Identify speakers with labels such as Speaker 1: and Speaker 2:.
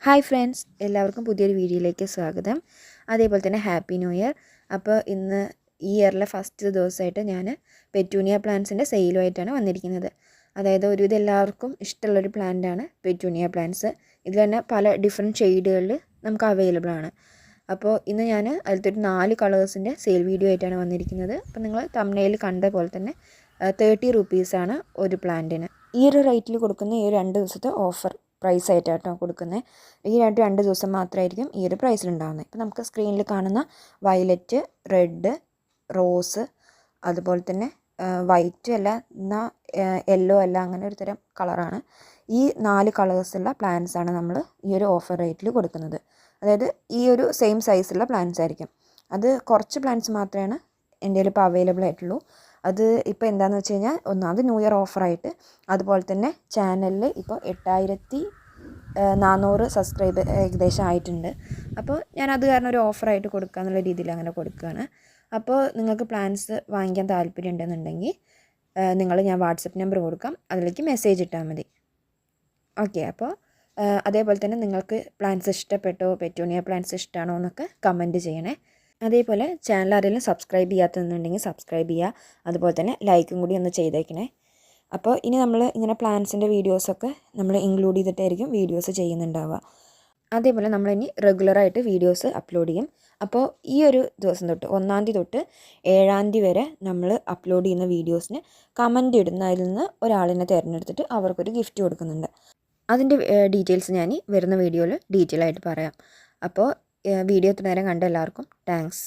Speaker 1: Hi friends, എല്ലാവർക്കും പുതിയൊരു വീഡിയോയിലേക്ക് സ്വാഗതം. അതേപോലെ തന്നെ ഹാപ്പി ന്യൂ ഇയർ. അപ്പോൾ ഇന്ന് ഈ ഇയറിലെ ഫസ്റ്റ് ദിവസമായിട്ട് ഞാൻ പെറ്റൂണിയ പ്ലാന്റ്സിൻ്റെ സെയിലുമായിട്ടാണ് വന്നിരിക്കുന്നത്. അതായത് ഒരുവിധം എല്ലാവർക്കും ഇഷ്ടമുള്ളൊരു പ്ലാന്റാണ് പെറ്റൂണിയ പ്ലാന്റ്സ്. ഇതിൽ തന്നെ പല ഡിഫറെൻറ്റ് ഷെയ്ഡുകളിൽ നമുക്ക് അവൈലബിൾ ആണ്. അപ്പോൾ ഇന്ന് ഞാൻ അതിലത്തെ ഒരു 4 കളേഴ്സിൻ്റെ സെയിൽ വീഡിയോ ആയിട്ടാണ് വന്നിരിക്കുന്നത്. അപ്പോൾ നിങ്ങൾ തംബ്നെയിൽ കണ്ട പോലെ തന്നെ 30 റുപ്പീസാണ് ഒരു പ്ലാന്റിന്. ഈ ഒരു റേറ്റിൽ കൊടുക്കുന്ന ഈ ഒരു 2 ദിവസത്തെ ഓഫർ പ്രൈസ് ആയിട്ടാട്ടോ കൊടുക്കുന്നത്. ഈ രണ്ട് ദിവസം മാത്രമായിരിക്കും ഈ ഒരു പ്രൈസിലുണ്ടാകുന്നത്. ഇപ്പോൾ നമുക്ക് സ്ക്രീനിൽ കാണുന്ന വയലറ്റ്, റെഡ്, റോസ്, അതുപോലെ തന്നെ വൈറ്റ് അല്ല എന്നാൽ യെല്ലോ അല്ല, അങ്ങനെ ഒരു തരം കളറാണ്. ഈ 4 കളേഴ്സുള്ള പ്ലാന്റ്സാണ് നമ്മൾ ഈ ഒരു ഓഫർ റേറ്റിൽ കൊടുക്കുന്നത്. അതായത് ഈ ഒരു സെയിം സൈസുള്ള പ്ലാന്റ്സ് ആയിരിക്കും. അത് കുറച്ച് പ്ലാന്റ്സ് മാത്രമാണ് എൻ്റെ കയ്യിൽ ഇപ്പോൾ അവൈലബിൾ ആയിട്ടുള്ളൂ. അത് ഇപ്പോൾ എന്താണെന്ന് വെച്ച് കഴിഞ്ഞാൽ, ഒന്നാമത് ന്യൂ ഇയർ ഓഫറായിട്ട്, അതുപോലെ തന്നെ ചാനലിൽ ഇപ്പോൾ 8400 സബ്സ്ക്രൈബ് ഏകദേശം ആയിട്ടുണ്ട്. അപ്പോൾ ഞാൻ അത് കാരണം ഒരു ഓഫറായിട്ട് കൊടുക്കുക എന്നുള്ള രീതിയിൽ അങ്ങനെ കൊടുക്കുകയാണ്. അപ്പോൾ നിങ്ങൾക്ക് പ്ലാൻസ് വാങ്ങിക്കാൻ താല്പര്യം ഉണ്ടെന്നുണ്ടെങ്കിൽ ഞാൻ വാട്സപ്പ് നമ്പർ കൊടുക്കാം, അതിലേക്ക് മെസ്സേജ് ഇട്ടാൽ മതി. ഓക്കെ. അപ്പോൾ അതേപോലെ തന്നെ നിങ്ങൾക്ക് പ്ലാൻസ് ഇഷ്ടപ്പെട്ടോ, പെറ്റൂണിയ പ്ലാൻസ് ഇഷ്ടമാണോ എന്നൊക്കെ കമൻറ്റ് ചെയ്യണേ. അതേപോലെ ചാനൽ ആരെങ്കിലും സബ്സ്ക്രൈബ് ചെയ്യാത്തതെന്നുണ്ടെങ്കിൽ സബ്സ്ക്രൈബ് ചെയ്യുക. അതുപോലെ തന്നെ ലൈക്കും കൂടി ഒന്ന് ചെയ്തേക്കണേ. അപ്പോൾ ഇനി നമ്മൾ ഇങ്ങനെ പ്ലാൻസിൻ്റെ വീഡിയോസൊക്കെ നമ്മൾ ഇൻക്ലൂഡ് ചെയ്തിട്ടായിരിക്കും വീഡിയോസ് ചെയ്യുന്നുണ്ടാവുക. അതേപോലെ നമ്മളിനി റെഗുലറായിട്ട് വീഡിയോസ് അപ്ലോഡ് ചെയ്യും. അപ്പോൾ ഈ ഒരു ദിവസം തൊട്ട് 1-ാം തീയതി തൊട്ട് 7-ാം തീയതി വരെ നമ്മൾ അപ്ലോഡ് ചെയ്യുന്ന വീഡിയോസിന് കമൻറ്റ് ഇടുന്നതിൽ നിന്ന് ഒരാളിനെ തിരഞ്ഞെടുത്തിട്ട് അവർക്കൊരു ഗിഫ്റ്റ് കൊടുക്കുന്നുണ്ട്. അതിൻ്റെ ഡീറ്റെയിൽസ് ഞാൻ വരുന്ന വീഡിയോയിൽ ഡീറ്റെയിൽ ആയിട്ട് പറയാം. അപ്പോൾ വീഡിയോ ഇത്ര നേരം കണ്ട എല്ലാവർക്കും താങ്ക്സ്.